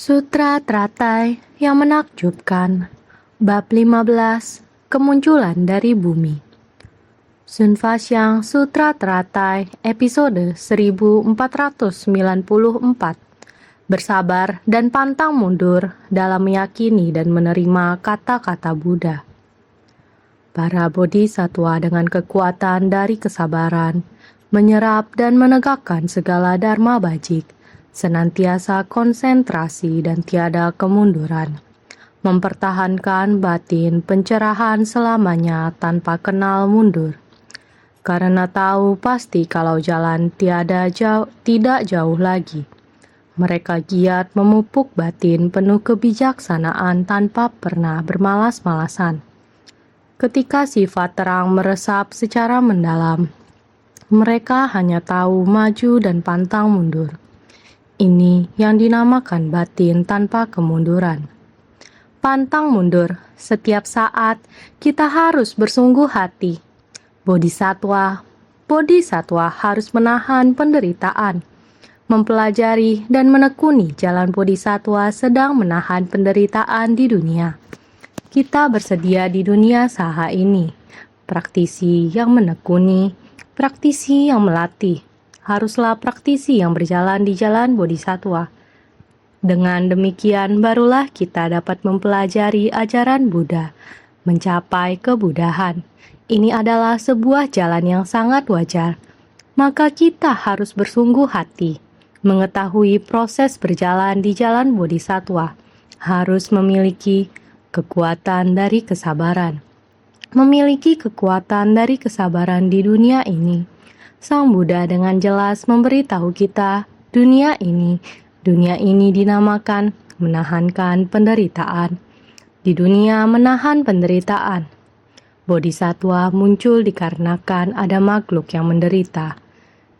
Sutra Teratai yang menakjubkan. Bab 15, Kemunculan dari Bumi. Sun Faxiang Sutra Teratai episode 1494. Bersabar dan pantang mundur dalam meyakini dan menerima kata-kata Buddha. Para bodhisatwa dengan kekuatan dari kesabaran, menyerap dan menegakkan segala dharma bajik, senantiasa konsentrasi dan tiada kemunduran, mempertahankan batin pencerahan selamanya tanpa kenal mundur. Karena tahu pasti kalau jalan tidak jauh lagi. Mereka giat memupuk batin penuh kebijaksanaan tanpa pernah bermalas-malasan. Ketika sifat terang meresap secara mendalam, mereka hanya tahu maju dan pantang mundur. Ini yang dinamakan batin tanpa kemunduran. Pantang mundur, setiap saat kita harus bersungguh hati. Bodhisatwa harus menahan penderitaan, mempelajari dan menekuni jalan bodhisatwa sedang menahan penderitaan di dunia. Kita bersedia di dunia saha ini, praktisi yang menekuni, praktisi yang melatih, haruslah praktisi yang berjalan di jalan bodhisatwa. Dengan demikian barulah kita dapat mempelajari ajaran Buddha, mencapai kebudahan. Ini adalah sebuah jalan yang sangat wajar. Maka kita harus bersungguh hati, mengetahui proses berjalan di jalan bodhisatwa, harus memiliki kekuatan dari kesabaran. Memiliki kekuatan dari kesabaran di dunia ini. Sang Buddha dengan jelas memberitahu kita, dunia ini dinamakan menahankan penderitaan. Di dunia menahan penderitaan. Bodhisatwa muncul dikarenakan ada makhluk yang menderita.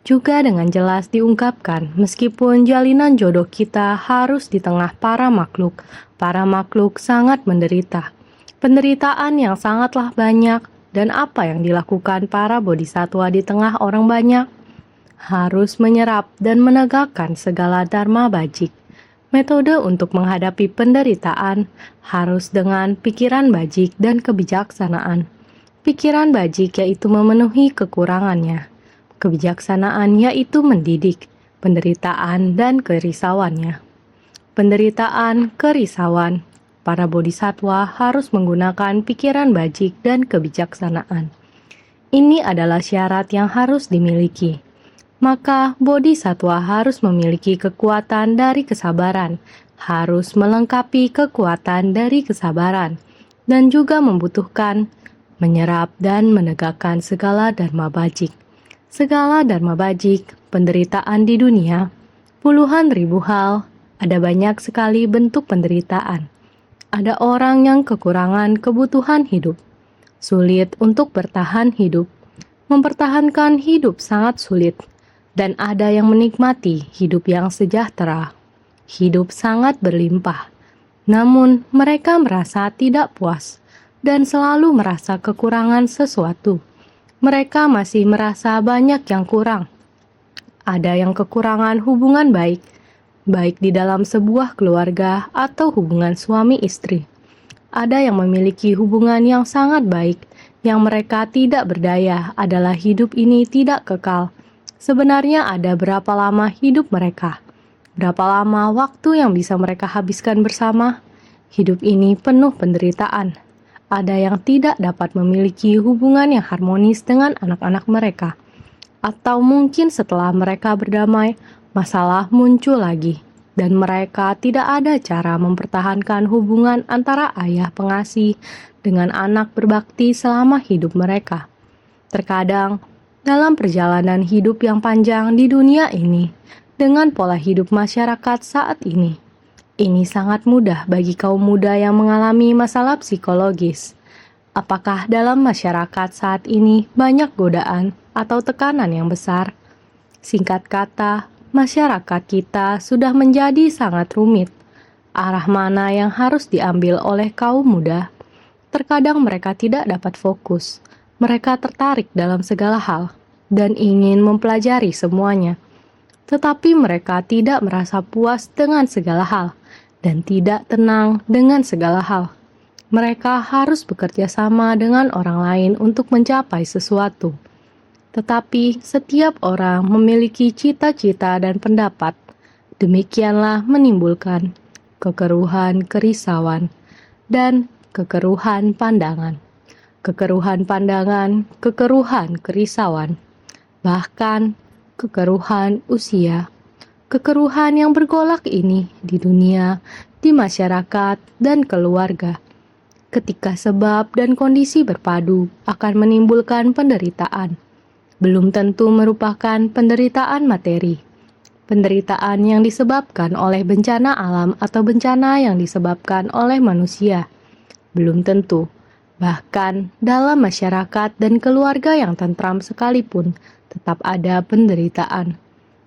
Juga dengan jelas diungkapkan, meskipun jalinan jodoh kita harus di tengah para makhluk sangat menderita. Penderitaan yang sangatlah banyak, dan apa yang dilakukan para bodhisatwa di tengah orang banyak? Harus menyerap dan menegakkan segala dharma bajik. Metode untuk menghadapi penderitaan harus dengan pikiran bajik dan kebijaksanaan. Pikiran bajik yaitu memenuhi kekurangannya. Kebijaksanaan yaitu mendidik penderitaan dan kerisauannya. Penderitaan, kerisauan, para bodhisatwa harus menggunakan pikiran bajik dan kebijaksanaan. Ini adalah syarat yang harus dimiliki. Maka bodhisatwa harus memiliki kekuatan dari kesabaran, harus melengkapi kekuatan dari kesabaran, dan juga membutuhkan menyerap dan menegakkan segala dharma bajik. Segala dharma bajik, penderitaan di dunia, puluhan ribu hal, ada banyak sekali bentuk penderitaan. Ada orang yang kekurangan kebutuhan hidup, sulit untuk bertahan hidup, mempertahankan hidup sangat sulit, dan ada yang menikmati hidup yang sejahtera, hidup sangat berlimpah. Namun mereka merasa tidak puas dan selalu merasa kekurangan sesuatu. Mereka masih merasa banyak yang kurang. Ada yang kekurangan hubungan baik di dalam sebuah keluarga atau hubungan suami istri. Ada yang memiliki hubungan yang sangat baik, yang mereka tidak berdaya adalah hidup ini tidak kekal. Sebenarnya ada berapa lama hidup mereka? Berapa lama waktu yang bisa mereka habiskan bersama? Hidup ini penuh penderitaan. Ada yang tidak dapat memiliki hubungan yang harmonis dengan anak-anak mereka. Atau mungkin setelah mereka berdamai, masalah muncul lagi. Dan mereka tidak ada cara mempertahankan hubungan antara ayah pengasih dengan anak berbakti selama hidup mereka. Terkadang, dalam perjalanan hidup yang panjang di dunia ini, dengan pola hidup masyarakat saat ini sangat mudah bagi kaum muda yang mengalami masalah psikologis. Apakah dalam masyarakat saat ini banyak godaan atau tekanan yang besar? Singkat kata, masyarakat kita sudah menjadi sangat rumit. Arah mana yang harus diambil oleh kaum muda? Terkadang mereka tidak dapat fokus. Mereka tertarik dalam segala hal dan ingin mempelajari semuanya. Tetapi mereka tidak merasa puas dengan segala hal. dan tidak tenang dengan segala hal. Mereka harus bekerja sama dengan orang lain untuk mencapai sesuatu. Tetapi setiap orang memiliki cita-cita dan pendapat. Demikianlah menimbulkan kekeruhan, kerisauan, dan kekeruhan pandangan. Kekeruhan pandangan, kekeruhan kerisauan, bahkan kekeruhan usia. Kekeruhan yang bergolak ini di dunia, di masyarakat, dan keluarga. Ketika sebab dan kondisi berpadu akan menimbulkan penderitaan. Belum tentu merupakan penderitaan materi. Penderitaan yang disebabkan oleh bencana alam atau bencana yang disebabkan oleh manusia. Belum tentu. Bahkan dalam masyarakat dan keluarga yang tentram sekalipun, tetap ada penderitaan.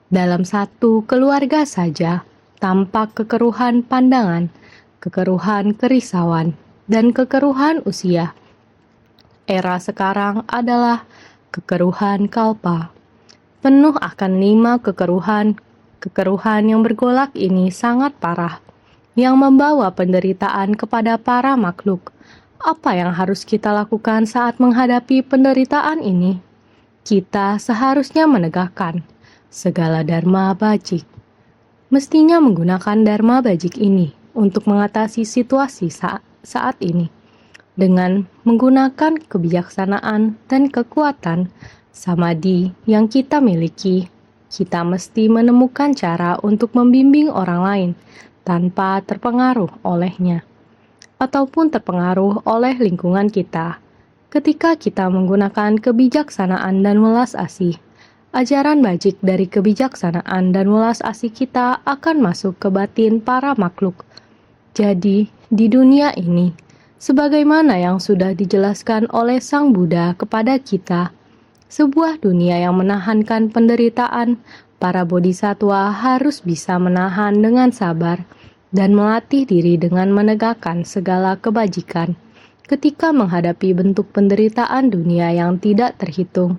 Dalam satu keluarga saja, tampak kekeruhan pandangan, kekeruhan kerisauan, dan kekeruhan usia. Era sekarang adalah kekeruhan kalpa. Penuh akan 5 kekeruhan. Kekeruhan yang bergolak ini sangat parah, yang membawa penderitaan kepada para makhluk. Apa yang harus kita lakukan saat menghadapi penderitaan ini? Kita seharusnya menegakkan segala dharma bajik. Mestinya menggunakan dharma bajik ini untuk mengatasi situasi saat ini. Dengan menggunakan kebijaksanaan dan kekuatan samadhi yang kita miliki, kita mesti menemukan cara untuk membimbing orang lain tanpa terpengaruh olehnya, ataupun terpengaruh oleh lingkungan kita. Ketika kita menggunakan kebijaksanaan dan welas asih, ajaran bajik dari kebijaksanaan dan welas asih kita akan masuk ke batin para makhluk. Jadi, di dunia ini, sebagaimana yang sudah dijelaskan oleh Sang Buddha kepada kita, sebuah dunia yang menahankan penderitaan, para bodhisatwa harus bisa menahan dengan sabar dan melatih diri dengan menegakkan segala kebajikan ketika menghadapi bentuk penderitaan dunia yang tidak terhitung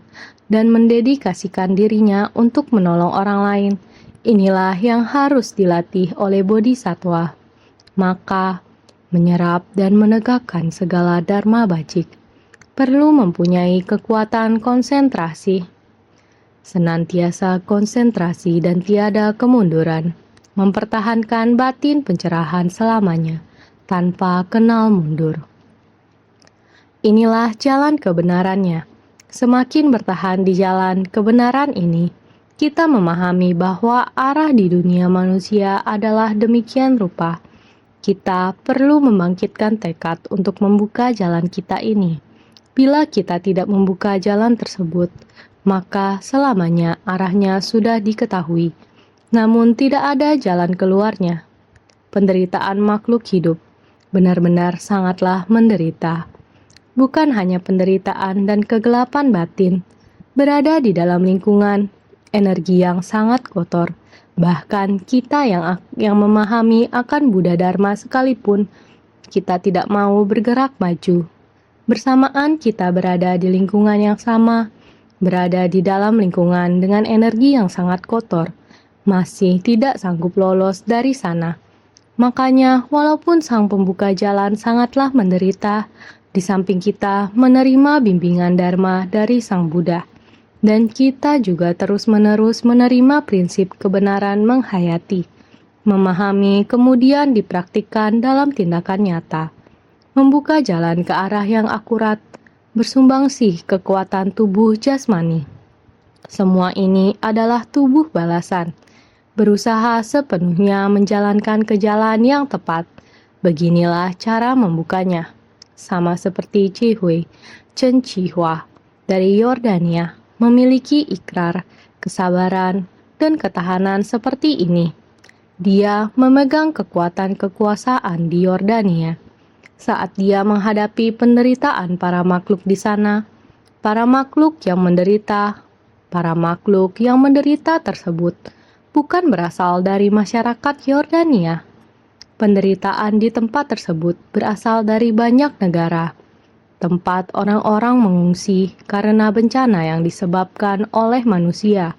dan mendedikasikan dirinya untuk menolong orang lain. Inilah yang harus dilatih oleh bodhisatwa. Maka, menyerap dan menegakkan segala dharma bajik perlu mempunyai kekuatan konsentrasi. Senantiasa konsentrasi dan tiada kemunduran, mempertahankan batin pencerahan selamanya, tanpa kenal mundur. Inilah jalan kebenarannya. Semakin bertahan di jalan kebenaran ini, kita memahami bahwa arah di dunia manusia adalah demikian rupa. Kita perlu membangkitkan tekad untuk membuka jalan kita ini. Bila kita tidak membuka jalan tersebut, maka selamanya arahnya sudah diketahui, namun tidak ada jalan keluarnya. Penderitaan makhluk hidup benar-benar sangatlah menderita. Bukan hanya penderitaan dan kegelapan batin, berada di dalam lingkungan energi yang sangat kotor. Bahkan kita yang memahami akan Buddha Dharma sekalipun, kita tidak mau bergerak maju. Bersamaan kita berada di lingkungan yang sama, berada di dalam lingkungan dengan energi yang sangat kotor, masih tidak sanggup lolos dari sana. Makanya walaupun Sang Pembuka Jalan sangatlah menderita, di samping kita menerima bimbingan Dharma dari Sang Buddha, dan kita juga terus-menerus menerima prinsip kebenaran menghayati, memahami kemudian dipraktikkan dalam tindakan nyata, membuka jalan ke arah yang akurat, bersumbangsih kekuatan tubuh jasmani. Semua ini adalah tubuh balasan, berusaha sepenuhnya menjalankan ke jalan yang tepat. Beginilah cara membukanya. Sama seperti Cihui, Chen Chihua dari Yordania memiliki ikrar, kesabaran, dan ketahanan seperti ini. Dia memegang kekuatan kekuasaan di Yordania. Saat dia menghadapi penderitaan para makhluk di sana, para makhluk yang menderita tersebut bukan berasal dari masyarakat Yordania. Penderitaan di tempat tersebut berasal dari banyak negara, tempat orang-orang mengungsi karena bencana yang disebabkan oleh manusia.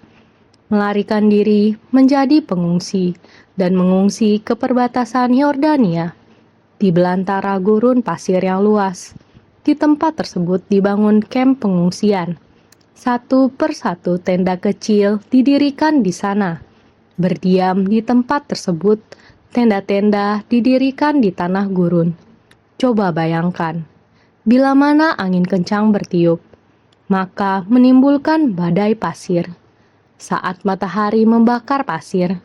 melarikan diri menjadi pengungsi dan mengungsi ke perbatasan Yordania di belantara gurun pasir yang luas. Di tempat tersebut dibangun kamp pengungsian. Satu persatu tenda kecil didirikan di sana. Berdiam di tempat tersebut, tenda-tenda didirikan di tanah gurun. Coba bayangkan, bila mana angin kencang bertiup, maka menimbulkan badai pasir. Saat matahari membakar pasir,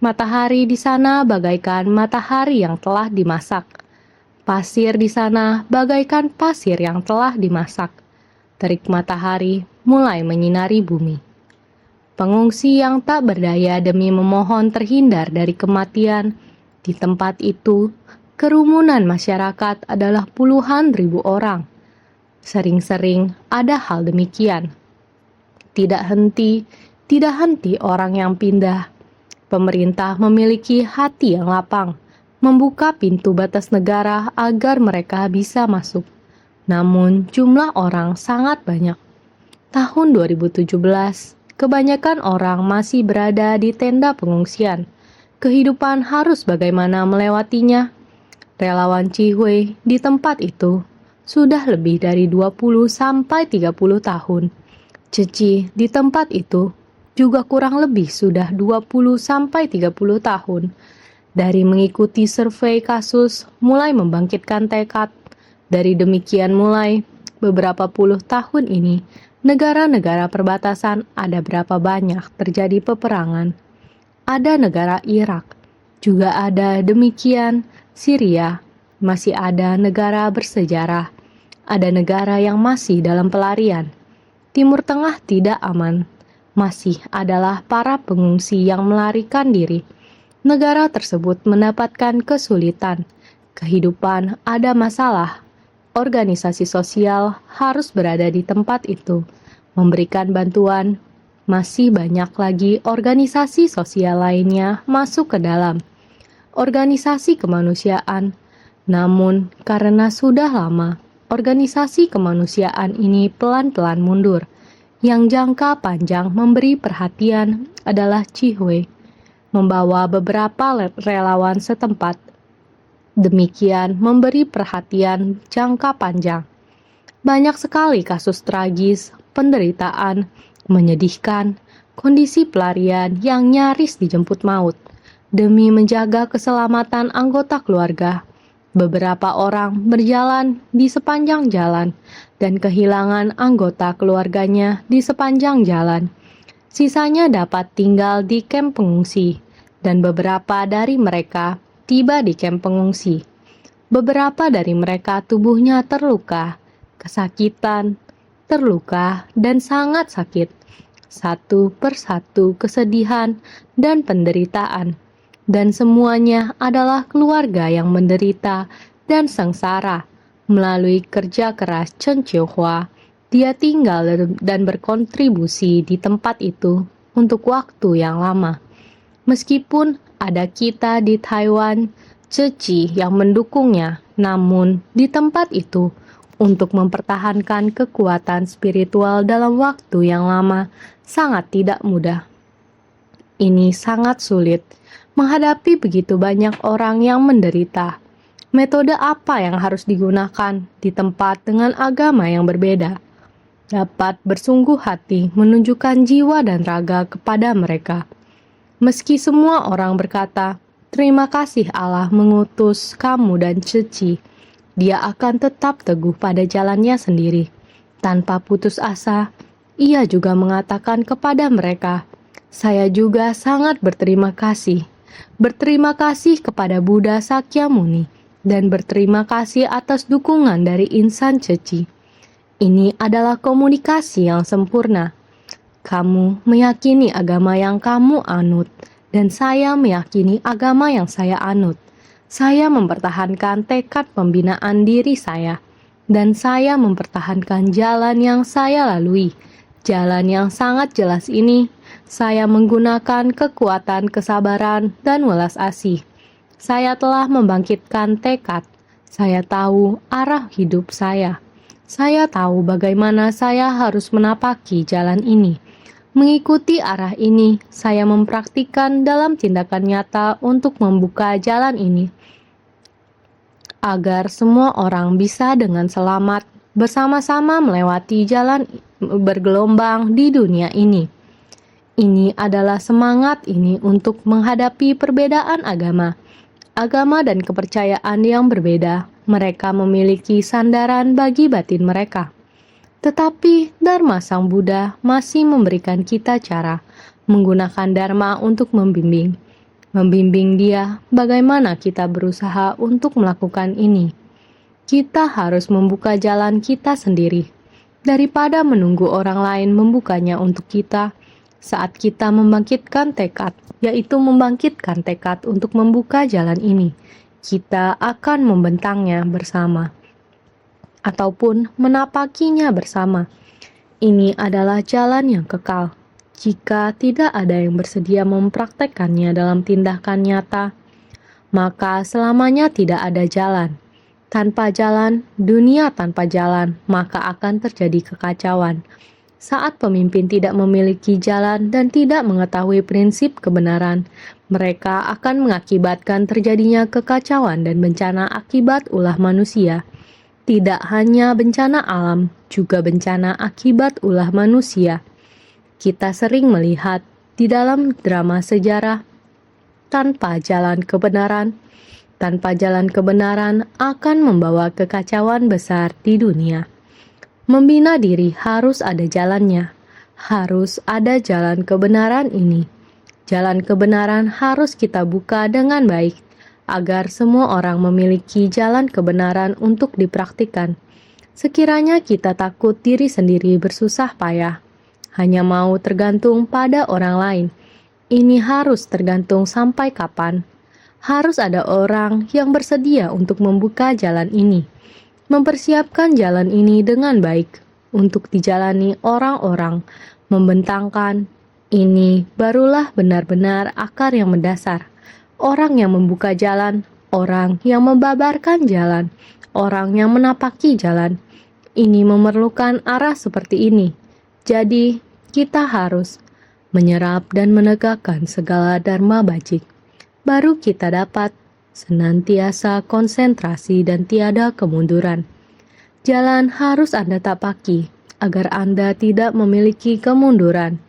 matahari di sana bagaikan matahari yang telah dimasak. Pasir di sana bagaikan pasir yang telah dimasak. Terik matahari mulai menyinari bumi. Pengungsi yang tak berdaya demi memohon terhindar dari kematian, di tempat itu, kerumunan masyarakat adalah puluhan ribu orang. Sering-sering ada hal demikian. Tidak henti orang yang pindah. Pemerintah memiliki hati yang lapang, membuka pintu batas negara agar mereka bisa masuk. Namun jumlah orang sangat banyak. Tahun 2017, kebanyakan orang masih berada di tenda pengungsian. Kehidupan harus bagaimana melewatinya. Relawan Cihui di tempat itu sudah lebih dari 20-30 tahun. Ceci di tempat itu juga kurang lebih sudah 20-30 tahun. Dari mengikuti survei kasus mulai membangkitkan tekad. Dari demikian mulai, beberapa puluh tahun ini, negara-negara perbatasan ada berapa banyak terjadi peperangan. Ada negara Irak, juga ada demikian Syria, masih ada negara bersejarah. Ada negara yang masih dalam pelarian. Timur Tengah tidak aman. Masih adalah para pengungsi yang melarikan diri. Negara tersebut mendapatkan kesulitan. Kehidupan ada masalah. Organisasi sosial harus berada di tempat itu, memberikan bantuan. Masih banyak lagi organisasi sosial lainnya masuk ke dalam. Organisasi kemanusiaan. Namun, karena sudah lama, organisasi kemanusiaan ini pelan-pelan mundur. Yang jangka panjang memberi perhatian adalah Cihui, membawa beberapa relawan setempat. Demikian memberi perhatian jangka panjang. Banyak sekali kasus tragis, penderitaan, menyedihkan, kondisi pelarian yang nyaris dijemput maut. Demi menjaga keselamatan anggota keluarga, beberapa orang berjalan di sepanjang jalan dan kehilangan anggota keluarganya di sepanjang jalan. Sisanya dapat tinggal di kamp pengungsi, dan beberapa dari mereka tiba di kamp pengungsi. Beberapa dari mereka tubuhnya terluka, kesakitan, terluka, dan sangat sakit. Satu persatu kesedihan dan penderitaan. Dan semuanya adalah keluarga yang menderita dan sengsara. Melalui kerja keras Chen Qiuhua, dia tinggal dan berkontribusi di tempat itu untuk waktu yang lama. Meskipun ada kita di Taiwan, Ceci yang mendukungnya, namun di tempat itu untuk mempertahankan kekuatan spiritual dalam waktu yang lama sangat tidak mudah. Ini sangat sulit. Menghadapi begitu banyak orang yang menderita, metode apa yang harus digunakan di tempat dengan agama yang berbeda? Dapat bersungguh hati menunjukkan jiwa dan raga kepada mereka. Meski semua orang berkata, "Terima kasih Allah mengutus kamu dan Ceci," dia akan tetap teguh pada jalannya sendiri. Tanpa putus asa, ia juga mengatakan kepada mereka, "Saya juga sangat berterima kasih. Berterima kasih kepada Buddha Sakyamuni dan berterima kasih atas dukungan dari insan Ceci. Ini adalah komunikasi yang sempurna. Kamu meyakini agama yang kamu anut, dan saya meyakini agama yang saya anut. Saya mempertahankan tekad pembinaan diri saya, dan saya mempertahankan jalan yang saya lalui. Jalan yang sangat jelas ini, saya menggunakan kekuatan kesabaran dan welas asih. Saya telah membangkitkan tekad. Saya tahu arah hidup saya. Saya tahu bagaimana saya harus menapaki jalan ini. Mengikuti arah ini, saya mempraktikkan dalam tindakan nyata untuk membuka jalan ini, agar semua orang bisa dengan selamat bersama-sama melewati jalan bergelombang di dunia ini. Ini adalah semangat ini untuk menghadapi perbedaan agama dan kepercayaan yang berbeda. Mereka memiliki sandaran bagi batin mereka. Tetapi Dharma Sang Buddha masih memberikan kita cara menggunakan Dharma untuk membimbing. Membimbing dia bagaimana kita berusaha untuk melakukan ini. Kita harus membuka jalan kita sendiri, daripada menunggu orang lain membukanya untuk kita. Saat kita membangkitkan tekad, yaitu membangkitkan tekad untuk membuka jalan ini, kita akan membentangnya bersama ataupun menapakinya bersama. Ini adalah jalan yang kekal. Jika tidak ada yang bersedia mempraktekkannya dalam tindakan nyata, maka selamanya tidak ada jalan. Tanpa jalan, dunia tanpa jalan, maka akan terjadi kekacauan. Saat pemimpin tidak memiliki jalan dan tidak mengetahui prinsip kebenaran, mereka akan mengakibatkan terjadinya kekacauan dan bencana akibat ulah manusia. Tidak hanya bencana alam, juga bencana akibat ulah manusia. Kita sering melihat di dalam drama sejarah, tanpa jalan kebenaran akan membawa kekacauan besar di dunia. Membina diri harus ada jalannya, harus ada jalan kebenaran ini. Jalan kebenaran harus kita buka dengan baik, agar semua orang memiliki jalan kebenaran untuk dipraktikkan. Sekiranya kita takut diri sendiri bersusah payah, hanya mau tergantung pada orang lain, ini harus tergantung sampai kapan. Harus ada orang yang bersedia untuk membuka jalan ini, mempersiapkan jalan ini dengan baik untuk dijalani orang-orang, membentangkan. Ini barulah benar-benar akar yang mendasar. Orang yang membuka jalan, orang yang membabarkan jalan, orang yang menapaki jalan. Ini memerlukan arah seperti ini. Jadi, kita harus menyerap dan menegakkan segala dharma bajik. Baru kita dapat senantiasa konsentrasi dan tiada kemunduran. Jalan harus Anda tapaki, agar Anda tidak memiliki kemunduran.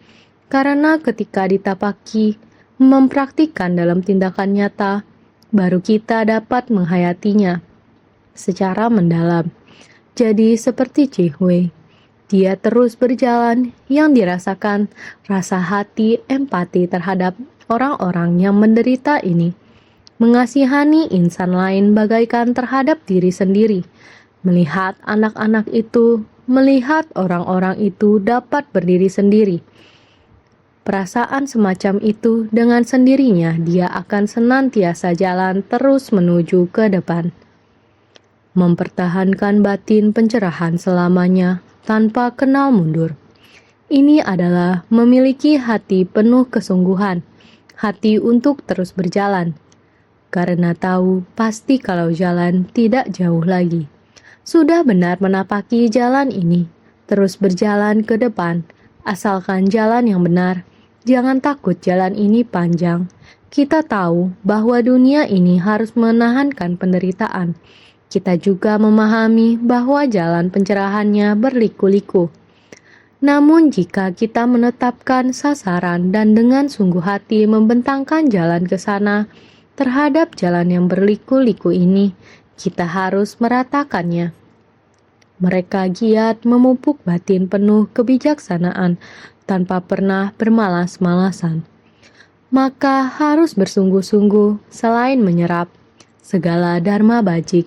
Karena ketika ditapaki, mempraktikkan dalam tindakan nyata, baru kita dapat menghayatinya secara mendalam. Jadi seperti Cihwe, dia terus berjalan yang dirasakan rasa hati empati terhadap orang-orang yang menderita ini. Mengasihani insan lain bagaikan terhadap diri sendiri. Melihat anak-anak itu, melihat orang-orang itu dapat berdiri sendiri. Perasaan semacam itu dengan sendirinya dia akan senantiasa jalan terus menuju ke depan. Mempertahankan batin pencerahan selamanya tanpa kenal mundur. Ini adalah memiliki hati penuh kesungguhan, hati untuk terus berjalan. Karena tahu pasti kalau jalan tidak jauh lagi. Sudah benar menapaki jalan ini, terus berjalan ke depan, asalkan jalan yang benar. Jangan takut jalan ini panjang. Kita tahu bahwa dunia ini harus menahankan penderitaan. Kita juga memahami bahwa jalan pencerahannya berliku-liku. Namun jika kita menetapkan sasaran dan dengan sungguh hati membentangkan jalan ke sana, terhadap jalan yang berliku-liku ini, kita harus meratakannya. Mereka giat memupuk batin penuh kebijaksanaan, tanpa pernah bermalas-malasan. Maka harus bersungguh-sungguh selain menyerap segala dharma bajik.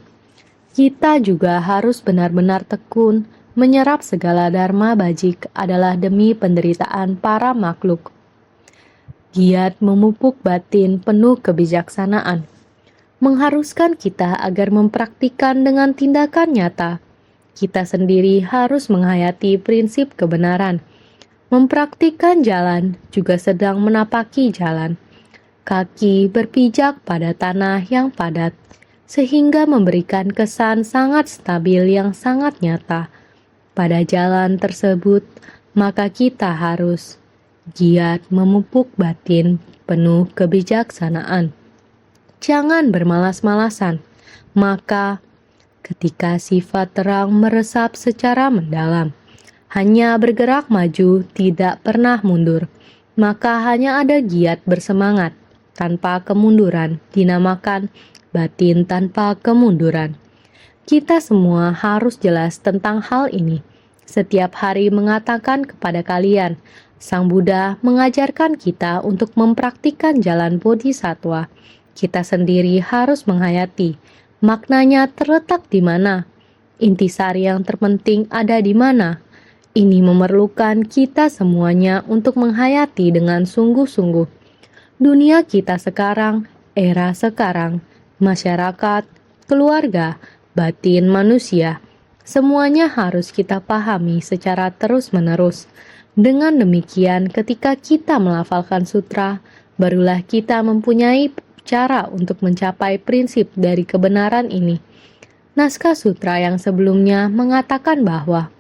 Kita juga harus benar-benar tekun menyerap segala dharma bajik adalah demi penderitaan para makhluk. Giat memupuk batin penuh kebijaksanaan mengharuskan kita agar mempraktikkan dengan tindakan nyata. Kita sendiri harus menghayati prinsip kebenaran. Mempraktikkan jalan juga sedang menapaki jalan. Kaki berpijak pada tanah yang padat, sehingga memberikan kesan sangat stabil yang sangat nyata. Pada jalan tersebut, maka kita harus giat memupuk batin penuh kebijaksanaan. Jangan bermalas-malasan, maka ketika sifat terang meresap secara mendalam, hanya bergerak maju, tidak pernah mundur, maka hanya ada giat bersemangat tanpa kemunduran, dinamakan batin tanpa kemunduran. Kita semua harus jelas tentang hal ini. Setiap hari mengatakan kepada kalian, Sang Buddha mengajarkan kita untuk mempraktikkan jalan bodhisattva. Kita sendiri harus menghayati. Maknanya terletak di mana? Intisari yang terpenting ada di mana? Ini memerlukan kita semuanya untuk menghayati dengan sungguh-sungguh. Dunia kita sekarang, era sekarang, masyarakat, keluarga, batin manusia, semuanya harus kita pahami secara terus-menerus. Dengan demikian, ketika kita melafalkan sutra, barulah kita mempunyai cara untuk mencapai prinsip dari kebenaran ini. Naskah sutra yang sebelumnya mengatakan bahwa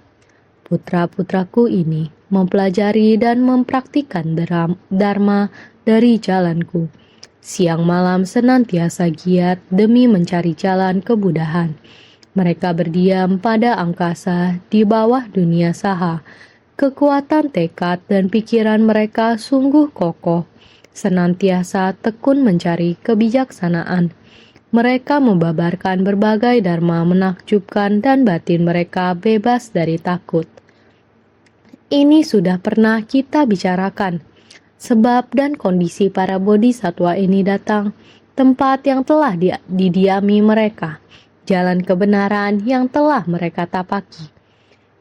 putra-putraku ini mempelajari dan mempraktikkan dharma dari jalanku. Siang malam senantiasa giat demi mencari jalan kebudahan. Mereka berdiam pada angkasa di bawah dunia saha. Kekuatan tekad dan pikiran mereka sungguh kokoh, senantiasa tekun mencari kebijaksanaan. Mereka membabarkan berbagai dharma menakjubkan dan batin mereka bebas dari takut. Ini sudah pernah kita bicarakan. Sebab dan kondisi para bodhisattva ini datang, tempat yang telah didiami mereka, jalan kebenaran yang telah mereka tapaki.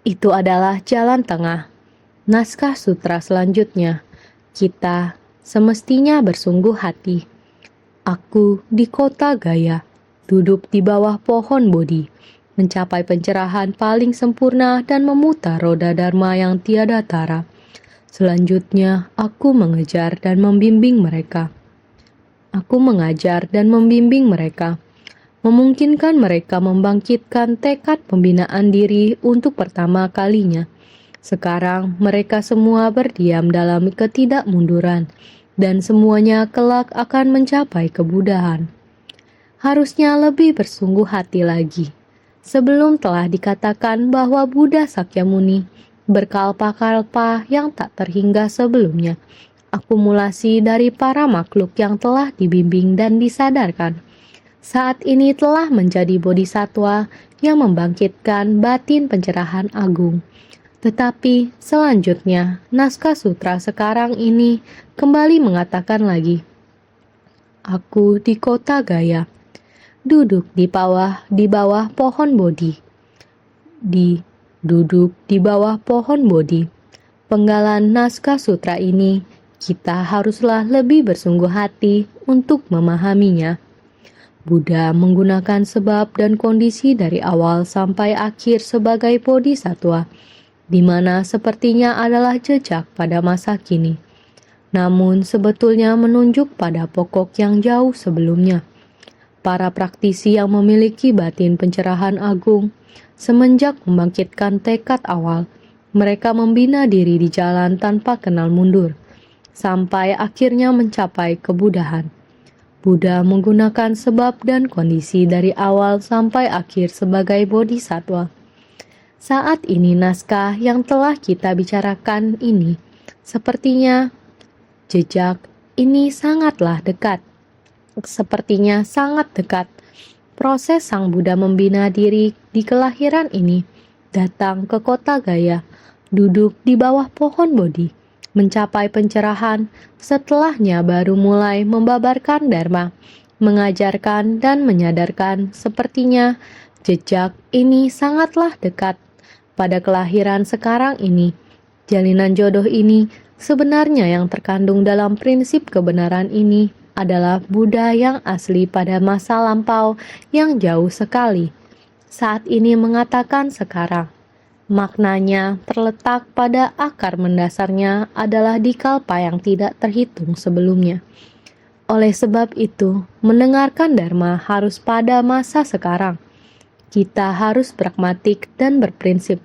Itu adalah jalan tengah. Naskah sutra selanjutnya, kita semestinya bersungguh hati. Aku di kota Gaya, duduk di bawah pohon Bodhi, mencapai pencerahan paling sempurna dan memutar roda dharma yang tiada tara. Selanjutnya, aku mengejar dan membimbing mereka. Aku mengajar dan membimbing mereka, memungkinkan mereka membangkitkan tekad pembinaan diri untuk pertama kalinya. Sekarang mereka semua berdiam dalam ketidakmunduran, dan semuanya kelak akan mencapai kebudahan. Harusnya lebih bersungguh hati lagi. Sebelum telah dikatakan bahwa Buddha Sakyamuni berkalpa-kalpa yang tak terhingga sebelumnya, akumulasi dari para makhluk yang telah dibimbing dan disadarkan, saat ini telah menjadi bodhisattva yang membangkitkan batin pencerahan agung. Tetapi selanjutnya, naskah sutra sekarang ini kembali mengatakan lagi, aku di kota Gaya, duduk di bawah pohon Bodhi. Duduk di bawah pohon Bodhi. Penggalan naskah sutra ini, kita haruslah lebih bersungguh hati untuk memahaminya. Buddha menggunakan sebab dan kondisi dari awal sampai akhir sebagai bodhisattva, di mana sepertinya adalah jejak pada masa kini. Namun sebetulnya menunjuk pada pokok yang jauh sebelumnya. Para praktisi yang memiliki batin pencerahan agung, semenjak membangkitkan tekad awal, mereka membina diri di jalan tanpa kenal mundur, sampai akhirnya mencapai kebudahan. Buddha menggunakan sebab dan kondisi dari awal sampai akhir sebagai bodhisattva. Saat ini naskah yang telah kita bicarakan ini, sepertinya jejak ini sangatlah dekat. Sepertinya sangat dekat. Proses Sang Buddha membina diri di kelahiran ini datang ke kota Gaya, duduk di bawah pohon Bodhi, mencapai pencerahan, setelahnya baru mulai membabarkan dharma, mengajarkan dan menyadarkan. Sepertinya jejak ini sangatlah dekat pada kelahiran sekarang ini. Jalinan jodoh ini sebenarnya yang terkandung dalam prinsip kebenaran ini adalah Buddha yang asli pada masa lampau yang jauh sekali. Saat ini mengatakan sekarang. Maknanya terletak pada akar mendasarnya adalah di kalpa yang tidak terhitung sebelumnya. Oleh sebab itu, mendengarkan dharma harus pada masa sekarang. Kita harus pragmatik dan berprinsip.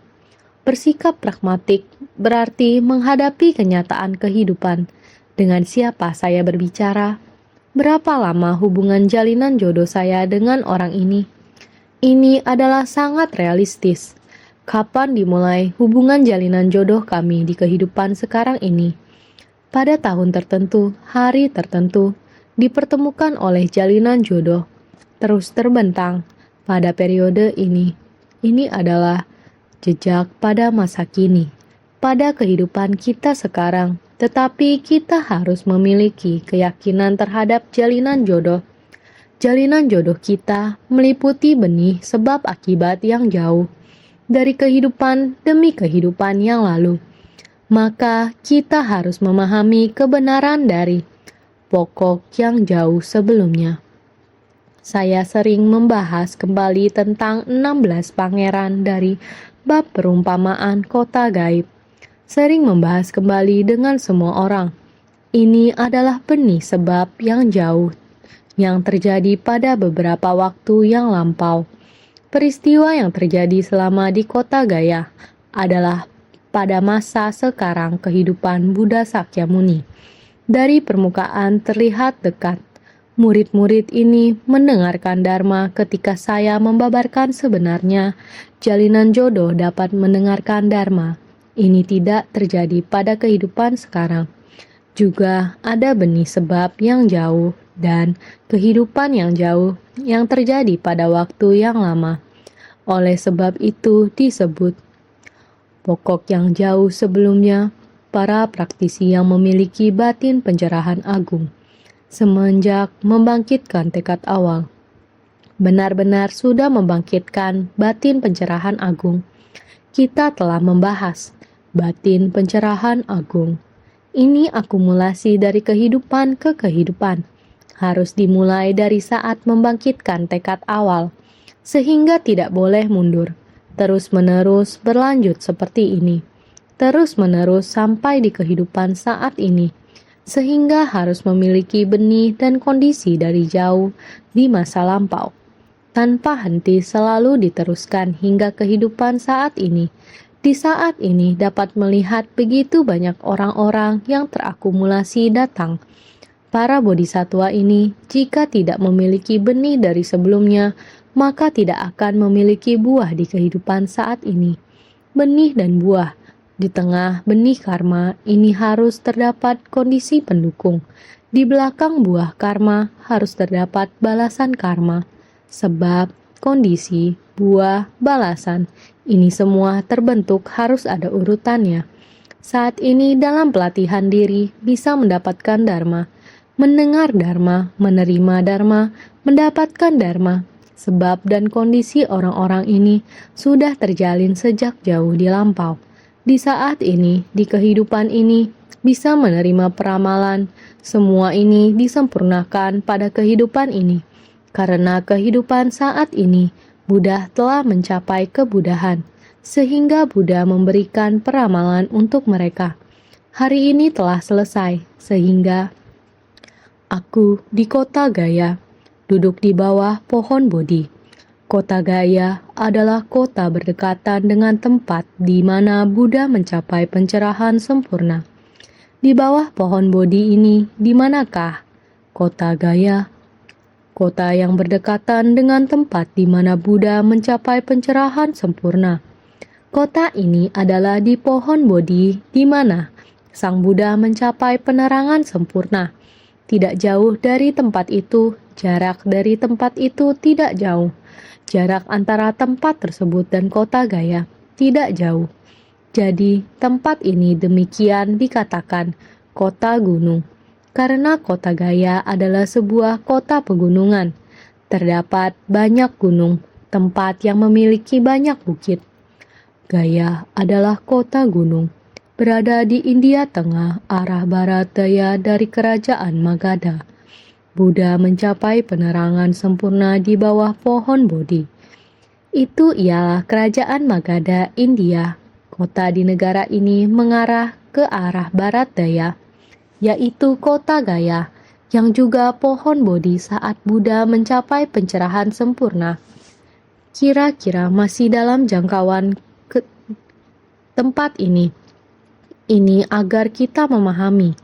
Bersikap pragmatik berarti menghadapi kenyataan kehidupan. Dengan siapa saya berbicara? Berapa lama hubungan jalinan jodoh saya dengan orang ini? Ini adalah sangat realistis. Kapan dimulai hubungan jalinan jodoh kami di kehidupan sekarang ini? Pada tahun tertentu, hari tertentu, dipertemukan oleh jalinan jodoh, terus terbentang pada periode ini. Ini adalah jejak pada masa kini, pada kehidupan kita sekarang, tetapi kita harus memiliki keyakinan terhadap jalinan jodoh. Jalinan jodoh kita meliputi benih sebab akibat yang jauh dari kehidupan demi kehidupan yang lalu. Maka kita harus memahami kebenaran dari pokok yang jauh sebelumnya. Saya sering membahas kembali tentang 16 pangeran dari bab perumpamaan kota gaib. Sering membahas kembali dengan semua orang. Ini adalah benih sebab yang jauh yang terjadi pada beberapa waktu yang lampau. Peristiwa yang terjadi selama di kota Gaya adalah pada masa sekarang kehidupan Buddha Sakyamuni. Dari permukaan terlihat dekat. Murid-murid ini mendengarkan Dharma ketika saya membabarkan sebenarnya jalinan jodoh dapat mendengarkan Dharma. Ini tidak terjadi pada kehidupan sekarang. Juga ada benih sebab yang jauh dan kehidupan yang jauh yang terjadi pada waktu yang lama. Oleh sebab itu disebut pokok yang jauh sebelumnya, para praktisi yang memiliki batin pencerahan agung. Semenjak membangkitkan tekad awal, benar-benar sudah membangkitkan batin pencerahan agung. Kita telah membahas batin pencerahan agung. Ini akumulasi dari kehidupan ke kehidupan. Harus dimulai dari saat membangkitkan tekad awal, sehingga tidak boleh mundur. Terus-menerus berlanjut seperti ini. Terus-menerus sampai di kehidupan saat ini. Sehingga harus memiliki benih dan kondisi dari jauh di masa lampau. Tanpa henti selalu diteruskan hingga kehidupan saat ini. Di saat ini dapat melihat begitu banyak orang-orang yang terakumulasi datang. Para bodhisattva ini jika tidak memiliki benih dari sebelumnya, maka tidak akan memiliki buah di kehidupan saat ini. Benih dan buah. Di tengah benih karma ini harus terdapat kondisi pendukung. Di belakang buah karma harus terdapat balasan karma. Sebab kondisi, buah, balasan, ini semua terbentuk harus ada urutannya. Saat ini dalam pelatihan diri bisa mendapatkan dharma, mendengar dharma, menerima dharma, mendapatkan dharma. Sebab dan kondisi orang-orang ini sudah terjalin sejak jauh di lampau. Di saat ini, di kehidupan ini, bisa menerima peramalan. Semua ini disempurnakan pada kehidupan ini. Karena kehidupan saat ini, Buddha telah mencapai kebudahan. Sehingga Buddha memberikan peramalan untuk mereka. Hari ini telah selesai, sehingga aku di kota Gaya, duduk di bawah pohon Bodhi. Kota Gaya adalah kota berdekatan dengan tempat di mana Buddha mencapai pencerahan sempurna. Di bawah pohon Bodhi ini, di manakah kota Gaya? Kota yang berdekatan dengan tempat di mana Buddha mencapai pencerahan sempurna. Kota ini adalah di pohon Bodhi di mana Sang Buddha mencapai penerangan sempurna. Tidak jauh dari tempat itu, jarak dari tempat itu tidak jauh. Jarak antara tempat tersebut dan kota Gaya tidak jauh. Jadi tempat ini demikian dikatakan kota gunung. Karena kota Gaya adalah sebuah kota pegunungan. Terdapat banyak gunung, tempat yang memiliki banyak bukit. Gaya adalah kota gunung. Berada di India Tengah, arah barat daya dari kerajaan Magadha. Buddha mencapai penerangan sempurna di bawah pohon Bodhi. Itu ialah kerajaan Magadha, India. Kota di negara ini mengarah ke arah barat daya, yaitu kota Gaya, yang juga pohon Bodhi saat Buddha mencapai pencerahan sempurna. Kira-kira masih dalam jangkauan tempat ini. Ini agar kita memahami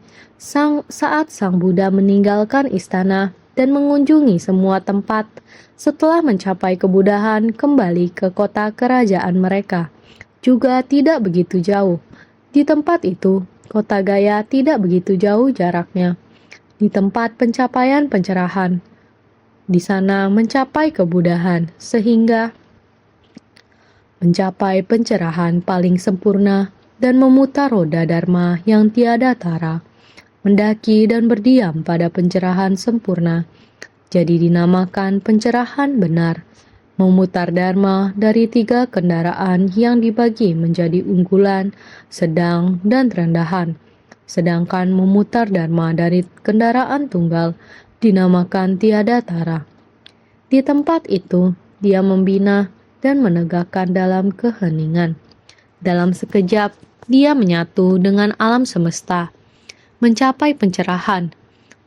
saat Sang Buddha meninggalkan istana dan mengunjungi semua tempat setelah mencapai kebudahan kembali ke kota kerajaan mereka. Juga tidak begitu jauh. Di tempat itu, kota Gaya tidak begitu jauh jaraknya. Di tempat pencapaian pencerahan, di sana mencapai kebudahan sehingga mencapai pencerahan paling sempurna dan memutar roda dharma yang tiada tara, mendaki dan berdiam pada pencerahan sempurna. Jadi dinamakan pencerahan benar, memutar dharma dari 3 kendaraan yang dibagi menjadi unggulan, sedang, dan rendahan. Sedangkan memutar dharma dari kendaraan tunggal dinamakan tiada tara. Di tempat itu, dia membina dan menegakkan dalam keheningan. Dalam sekejap, dia menyatu dengan alam semesta, mencapai pencerahan,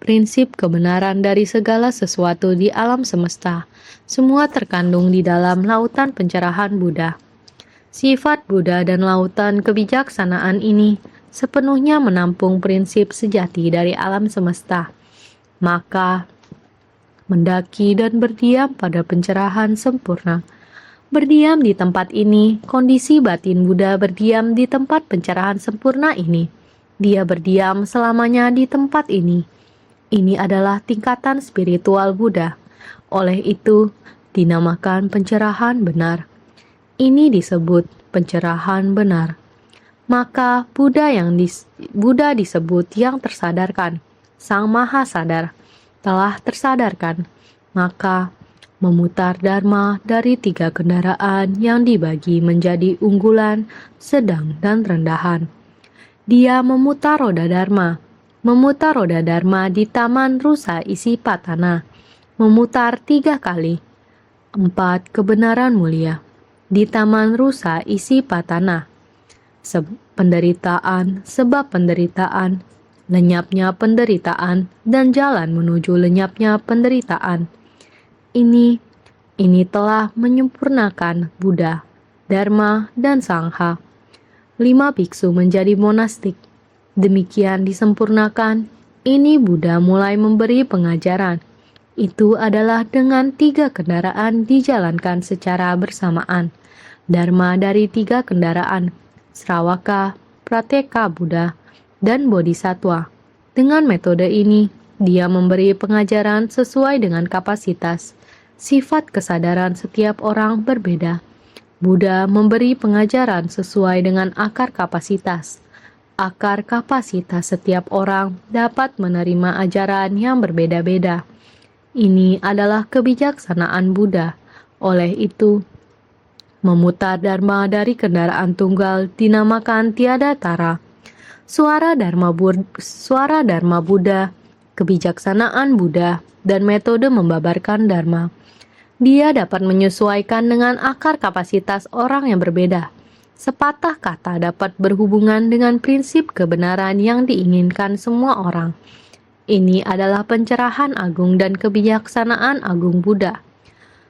prinsip kebenaran dari segala sesuatu di alam semesta. Semua terkandung di dalam lautan pencerahan Buddha. Sifat Buddha dan lautan kebijaksanaan ini sepenuhnya menampung prinsip sejati dari alam semesta. Maka, mendaki dan berdiam pada pencerahan sempurna. Berdiam di tempat ini, kondisi batin Buddha berdiam di tempat pencerahan sempurna ini. Dia berdiam selamanya di tempat ini. Ini adalah tingkatan spiritual Buddha. Oleh itu, dinamakan pencerahan benar. Ini disebut pencerahan benar. Maka Buddha disebut yang tersadarkan. Sang Maha Sadar telah tersadarkan. Maka memutar dharma dari 3 kendaraan yang dibagi menjadi unggulan, sedang, dan rendahan. Dia memutar roda dharma di Taman Rusa Isipatana, memutar 3 kali. 4 kebenaran mulia di Taman Rusa Isipatana. Sebab penderitaan, lenyapnya penderitaan, dan jalan menuju lenyapnya penderitaan. Ini telah menyempurnakan Buddha, Dharma, dan Sangha. 5 biksu menjadi monastik. Demikian disempurnakan, ini Buddha mulai memberi pengajaran. Itu adalah dengan 3 kendaraan dijalankan secara bersamaan. Dharma dari 3 kendaraan, Sravaka, Prateka Buddha, dan Bodhisattva. Dengan metode ini, dia memberi pengajaran sesuai dengan kapasitas. Sifat kesadaran setiap orang berbeda. Buddha memberi pengajaran sesuai dengan akar kapasitas. Akar kapasitas setiap orang dapat menerima ajaran yang berbeda-beda. Ini adalah kebijaksanaan Buddha. Oleh itu, memutar dharma dari kendaraan tunggal dinamakan tiada tara. Suara dharma Buddha, kebijaksanaan Buddha, dan metode membabarkan dharma. Dia dapat menyesuaikan dengan akar kapasitas orang yang berbeda. Sepatah kata dapat berhubungan dengan prinsip kebenaran yang diinginkan semua orang. Ini adalah pencerahan agung dan kebijaksanaan agung Buddha.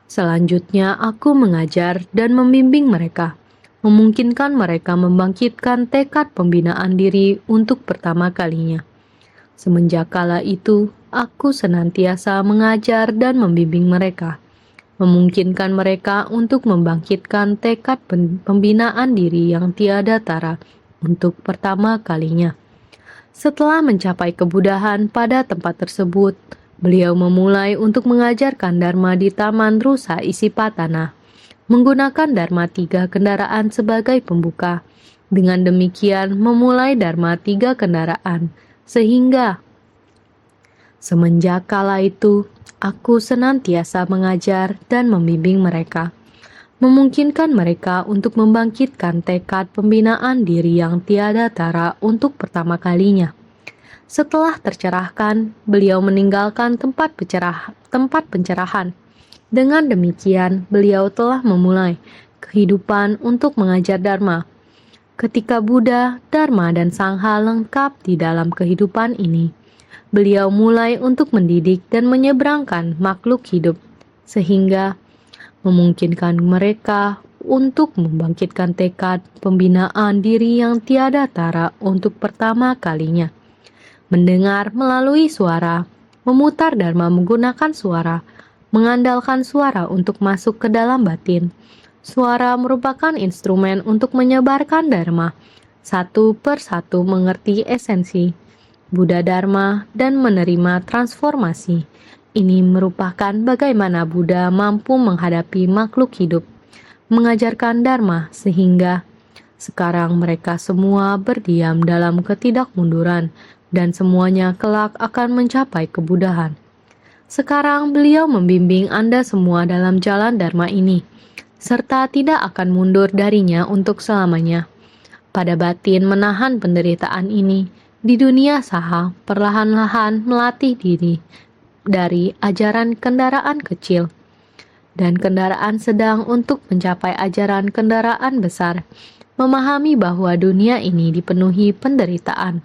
Selanjutnya, aku mengajar dan membimbing mereka, memungkinkan mereka membangkitkan tekad pembinaan diri untuk pertama kalinya. Semenjak kala itu, aku senantiasa mengajar dan membimbing mereka, memungkinkan mereka untuk membangkitkan tekad pembinaan diri yang tiada tara untuk pertama kalinya. Setelah mencapai kebudahan pada tempat tersebut, beliau memulai untuk mengajarkan Dharma di Taman Rusa Isipatana, menggunakan Dharma 3 kendaraan sebagai pembuka. Dengan demikian memulai Dharma 3 kendaraan, sehingga semenjak kala itu, aku senantiasa mengajar dan membimbing mereka, memungkinkan mereka untuk membangkitkan tekad pembinaan diri yang tiada tara untuk pertama kalinya. Setelah tercerahkan, beliau meninggalkan tempat pencerahan. Dengan demikian, beliau telah memulai kehidupan untuk mengajar Dharma. Ketika Buddha, Dharma, dan Sangha lengkap di dalam kehidupan ini, beliau mulai untuk mendidik dan menyeberangkan makhluk hidup, sehingga memungkinkan mereka untuk membangkitkan tekad pembinaan diri yang tiada tara untuk pertama kalinya. Mendengar melalui suara, memutar dharma menggunakan suara, mengandalkan suara untuk masuk ke dalam batin. Suara merupakan instrumen untuk menyebarkan dharma, satu persatu mengerti esensi Buddha Dharma dan menerima transformasi. Ini merupakan bagaimana Buddha mampu menghadapi makhluk hidup, mengajarkan Dharma sehingga sekarang mereka semua berdiam dalam ketidakmunduran dan semuanya kelak akan mencapai kebudahan. Sekarang beliau membimbing Anda semua dalam jalan Dharma ini, serta tidak akan mundur darinya untuk selamanya. Pada batin menahan penderitaan ini, di dunia saha perlahan-lahan melatih diri dari ajaran kendaraan kecil dan kendaraan sedang untuk mencapai ajaran kendaraan besar, memahami bahwa dunia ini dipenuhi penderitaan.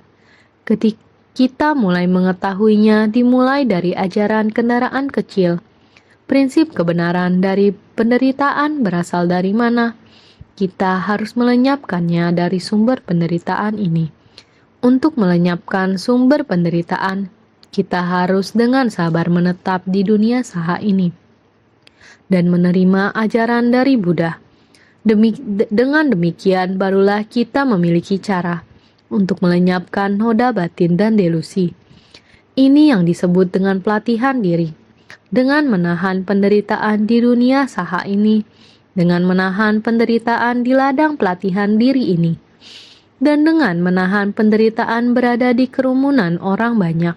Ketika kita mulai mengetahuinya dimulai dari ajaran kendaraan kecil, prinsip kebenaran dari penderitaan berasal dari mana? Kita harus melenyapkannya dari sumber penderitaan ini. Untuk melenyapkan sumber penderitaan, kita harus dengan sabar menetap di dunia saha ini dan menerima ajaran dari Buddha. Dengan demikian barulah kita memiliki cara untuk melenyapkan noda batin dan delusi. Ini yang disebut dengan pelatihan diri. Dengan menahan penderitaan di dunia saha ini, dengan menahan penderitaan di ladang pelatihan diri ini, dan dengan menahan penderitaan berada di kerumunan orang banyak,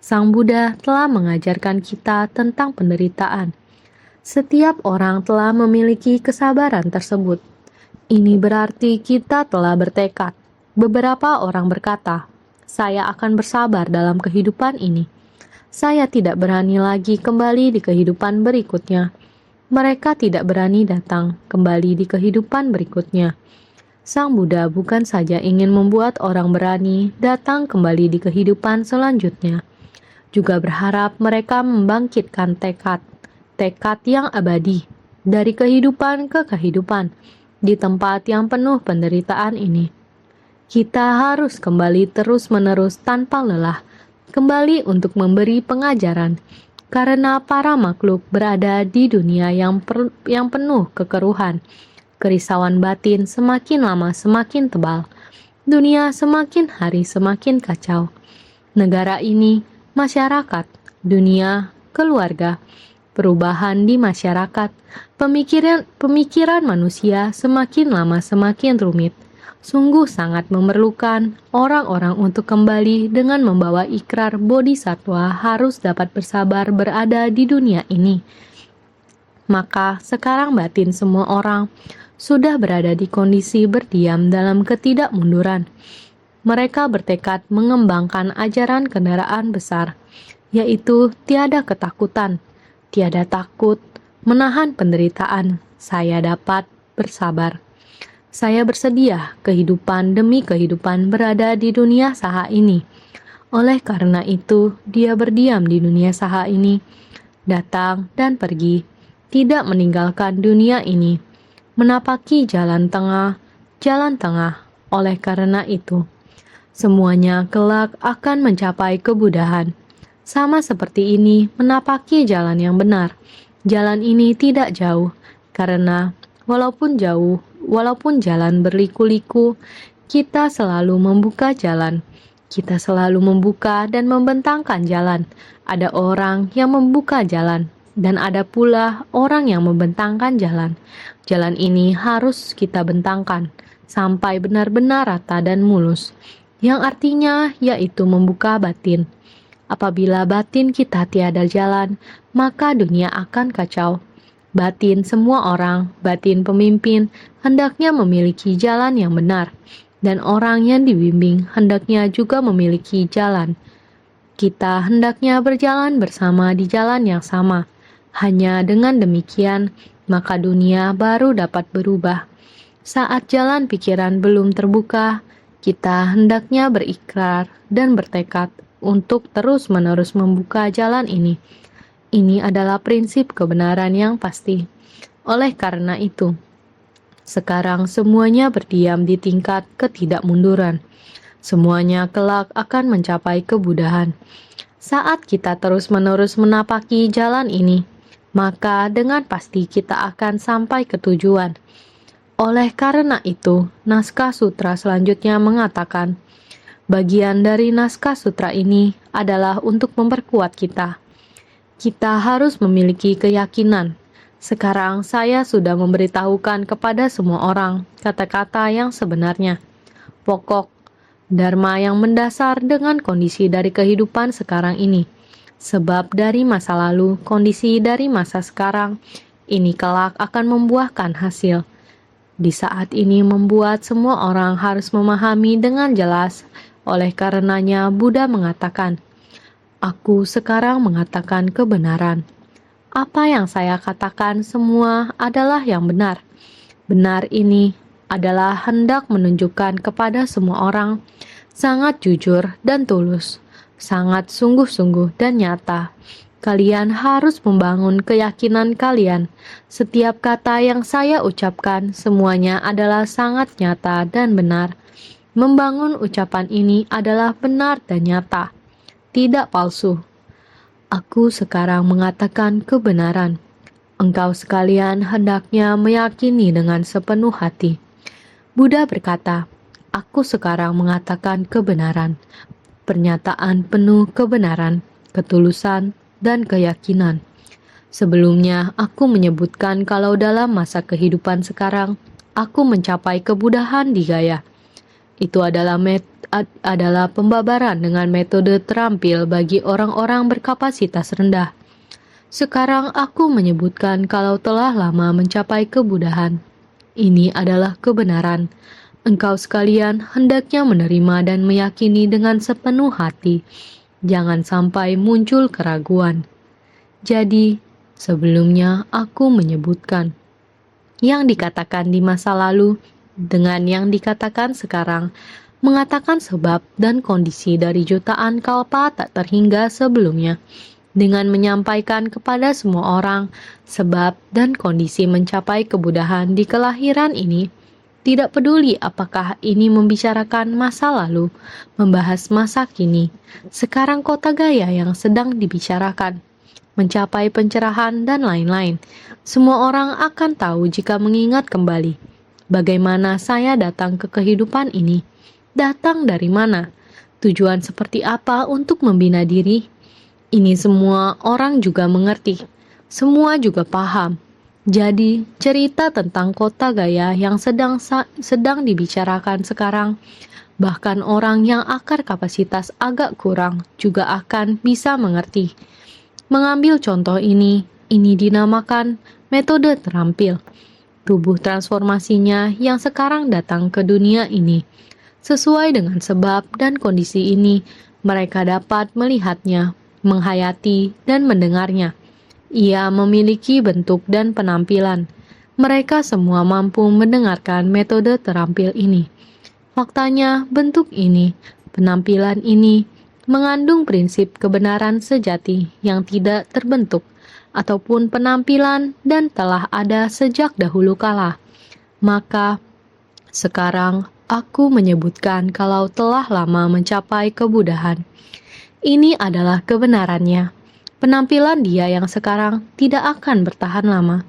Sang Buddha telah mengajarkan kita tentang penderitaan. Setiap orang telah memiliki kesabaran tersebut. Ini berarti kita telah bertekad. Beberapa orang berkata, "Saya akan bersabar dalam kehidupan ini. Saya tidak berani lagi kembali di kehidupan berikutnya." Mereka tidak berani datang kembali di kehidupan berikutnya. Sang Buddha bukan saja ingin membuat orang berani datang kembali di kehidupan selanjutnya, juga berharap mereka membangkitkan tekad yang abadi dari kehidupan ke kehidupan di tempat yang penuh penderitaan ini. Kita harus kembali terus-menerus tanpa lelah, kembali untuk memberi pengajaran, karena para makhluk berada di dunia yang penuh kekeruhan. Kerisauan batin semakin lama semakin tebal. Dunia semakin hari semakin kacau. Negara ini, masyarakat, dunia, keluarga, perubahan di masyarakat, pemikiran manusia semakin lama semakin rumit. Sungguh sangat memerlukan orang-orang untuk kembali dengan membawa ikrar bodhisattva harus dapat bersabar berada di dunia ini. Maka sekarang batin semua orang sudah berada di kondisi berdiam dalam ketidakmunduran. Mereka bertekad mengembangkan ajaran kendaraan besar, yaitu tiada ketakutan, tiada takut, menahan penderitaan. Saya dapat bersabar. Saya bersedia kehidupan demi kehidupan berada di dunia saha ini. Oleh karena itu, dia berdiam di dunia saha ini, datang dan pergi, tidak meninggalkan dunia ini, menapaki jalan tengah. Oleh karena itu, semuanya kelak akan mencapai kebudahan. Sama seperti ini menapaki jalan yang benar. Jalan ini tidak jauh, karena walaupun jalan berliku-liku, kita selalu membuka jalan. Kita selalu membuka dan membentangkan jalan. Ada orang yang membuka jalan, dan ada pula orang yang membentangkan jalan. Jalan ini harus kita bentangkan, sampai benar-benar rata dan mulus. Yang artinya yaitu membuka batin. Apabila batin kita tiada jalan, maka dunia akan kacau. Batin semua orang, batin pemimpin, hendaknya memiliki jalan yang benar, dan orang yang dibimbing hendaknya juga memiliki jalan. Kita hendaknya berjalan bersama di jalan yang sama. Hanya dengan demikian, maka dunia baru dapat berubah. Saat jalan pikiran belum terbuka, kita hendaknya berikrar dan bertekad untuk terus-menerus membuka jalan ini. Ini adalah prinsip kebenaran yang pasti. Oleh karena itu, Sekarang semuanya berdiam di tingkat ketidakmunduran. Semuanya kelak akan mencapai kebudahan. Saat kita terus-menerus menapaki jalan ini, maka dengan pasti kita akan sampai ke tujuan. Oleh karena itu, naskah sutra selanjutnya mengatakan, bagian dari naskah sutra ini adalah untuk memperkuat kita. Kita harus memiliki keyakinan. Sekarang saya sudah memberitahukan kepada semua orang kata-kata yang sebenarnya, pokok, dharma yang mendasar dengan kondisi dari kehidupan sekarang ini. Sebab dari masa lalu, kondisi dari masa sekarang, ini kelak akan membuahkan hasil. Di saat ini membuat semua orang harus memahami dengan jelas. Oleh karenanya Buddha mengatakan, "Aku sekarang mengatakan kebenaran. Apa yang saya katakan semua adalah yang benar. Benar ini adalah hendak menunjukkan kepada semua orang sangat jujur dan tulus, sangat sungguh-sungguh dan nyata. Kalian harus membangun keyakinan kalian. Setiap kata yang saya ucapkan semuanya adalah sangat nyata dan benar. Membangun ucapan ini adalah benar dan nyata, tidak palsu. Aku sekarang mengatakan kebenaran. Engkau sekalian hendaknya meyakini dengan sepenuh hati." Buddha berkata, "Aku sekarang mengatakan kebenaran." Pernyataan penuh kebenaran, ketulusan, dan keyakinan. Sebelumnya, aku menyebutkan kalau dalam masa kehidupan sekarang, aku mencapai kebudahan di gaya. Itu adalah pembabaran dengan metode terampil bagi orang-orang berkapasitas rendah. Sekarang aku menyebutkan kalau telah lama mencapai kebudahan. Ini adalah kebenaran. Engkau sekalian hendaknya menerima dan meyakini dengan sepenuh hati. Jangan sampai muncul keraguan. Jadi, sebelumnya aku menyebutkan yang dikatakan di masa lalu dengan yang dikatakan sekarang, mengatakan sebab dan kondisi dari jutaan kalpa tak terhingga sebelumnya, dengan menyampaikan kepada semua orang sebab dan kondisi mencapai kebudahan di kelahiran ini, tidak peduli apakah ini membicarakan masa lalu, membahas masa kini, sekarang kota Gaya yang sedang dibicarakan, mencapai pencerahan dan lain-lain. Semua orang akan tahu jika mengingat kembali bagaimana saya datang ke kehidupan ini. Datang dari mana? Tujuan seperti apa untuk membina diri? Ini semua orang juga mengerti. Semua juga paham. Jadi, cerita tentang kota Gaya yang sedang dibicarakan sekarang, bahkan orang yang akar kapasitas agak kurang juga akan bisa mengerti. Mengambil contoh ini dinamakan metode terampil. Tubuh transformasinya yang sekarang datang ke dunia ini. Sesuai dengan sebab dan kondisi ini, mereka dapat melihatnya, menghayati, dan mendengarnya. Ia memiliki bentuk dan penampilan. Mereka semua mampu mendengarkan metode terampil ini. Faktanya, bentuk ini, penampilan ini, mengandung prinsip kebenaran sejati yang tidak terbentuk, ataupun penampilan dan telah ada sejak dahulu kala. Maka, sekarang aku menyebutkan kalau telah lama mencapai kebudahan. Ini adalah kebenarannya. Penampilan dia yang sekarang tidak akan bertahan lama,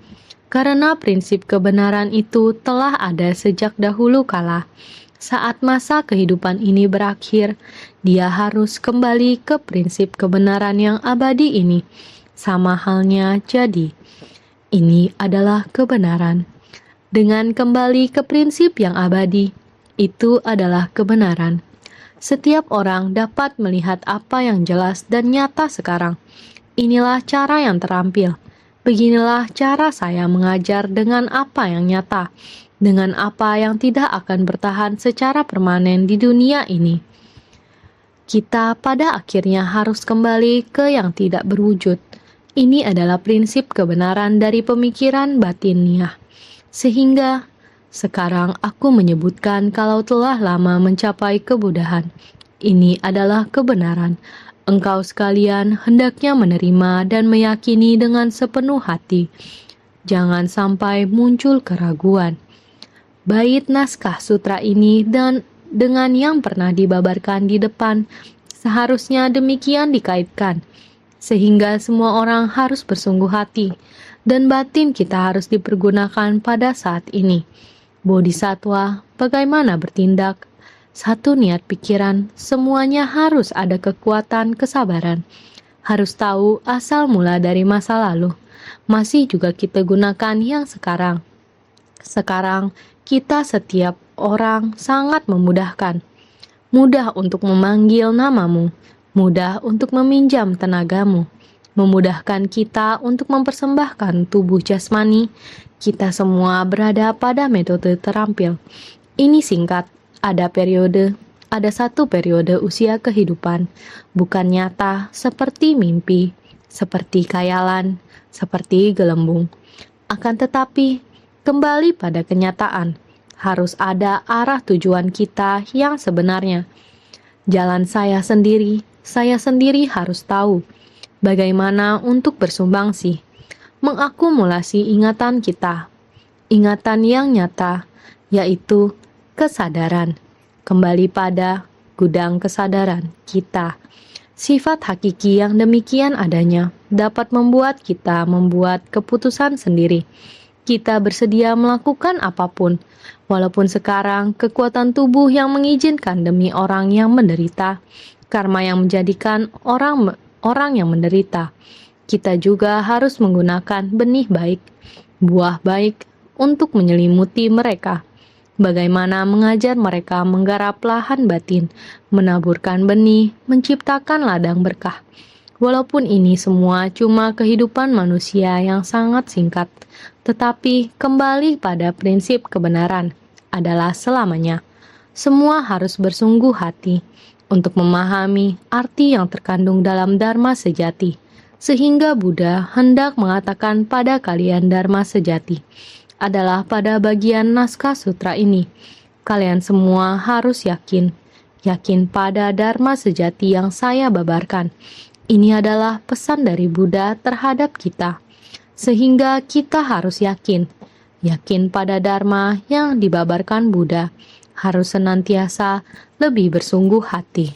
karena prinsip kebenaran itu telah ada sejak dahulu kala. Saat masa kehidupan ini berakhir, dia harus kembali ke prinsip kebenaran yang abadi ini. Sama halnya jadi, ini adalah kebenaran. Dengan kembali ke prinsip yang abadi, itu adalah kebenaran. Setiap orang dapat melihat apa yang jelas dan nyata sekarang. Inilah cara yang terampil. Beginilah cara saya mengajar dengan apa yang nyata, dengan apa yang tidak akan bertahan secara permanen di dunia ini. Kita pada akhirnya harus kembali ke yang tidak berwujud. Ini adalah prinsip kebenaran dari pemikiran batiniah. Sehingga sekarang aku menyebutkan kalau telah lama mencapai kebudahan. Ini adalah kebenaran. Engkau sekalian hendaknya menerima dan meyakini dengan sepenuh hati. Jangan sampai muncul keraguan. Bait naskah sutra ini dan dengan yang pernah dibabarkan di depan seharusnya demikian dikaitkan, sehingga semua orang harus bersungguh hati dan batin kita harus dipergunakan pada saat ini. Bodhisatwa, bagaimana bertindak? Satu niat pikiran, semuanya harus ada kekuatan kesabaran. Harus tahu asal mula dari masa lalu. Masih juga kita gunakan yang sekarang. Sekarang, kita setiap orang sangat memudahkan. Mudah untuk memanggil namamu, mudah untuk meminjam tenagamu, memudahkan kita untuk mempersembahkan tubuh jasmani. Kita semua berada pada metode terampil. Ini singkat, ada satu periode usia kehidupan, bukan nyata seperti mimpi, seperti khayalan, seperti gelembung. Akan tetapi, kembali pada kenyataan, harus ada arah tujuan kita yang sebenarnya. Jalan saya sendiri harus tahu bagaimana untuk bersumbangsi, mengakumulasi ingatan kita, ingatan yang nyata, yaitu kesadaran. Kembali pada gudang kesadaran kita. Sifat hakiki yang demikian adanya dapat membuat kita membuat keputusan sendiri. Kita bersedia melakukan apapun, walaupun sekarang kekuatan tubuh yang mengizinkan demi orang yang menderita, karma yang menjadikan orang yang menderita. Kita juga harus menggunakan benih baik, buah baik untuk menyelimuti mereka. Bagaimana mengajar mereka menggarap lahan batin, menaburkan benih, menciptakan ladang berkah. Walaupun ini semua cuma kehidupan manusia yang sangat singkat, tetapi kembali pada prinsip kebenaran adalah selamanya. Semua harus bersungguh hati untuk memahami arti yang terkandung dalam Dharma sejati, sehingga Buddha hendak mengatakan pada kalian Dharma sejati adalah pada bagian naskah sutra ini. Kalian semua harus yakin pada Dharma sejati yang saya babarkan. Ini adalah pesan dari Buddha terhadap kita, sehingga kita harus yakin pada Dharma yang dibabarkan Buddha, harus senantiasa lebih bersungguh hati.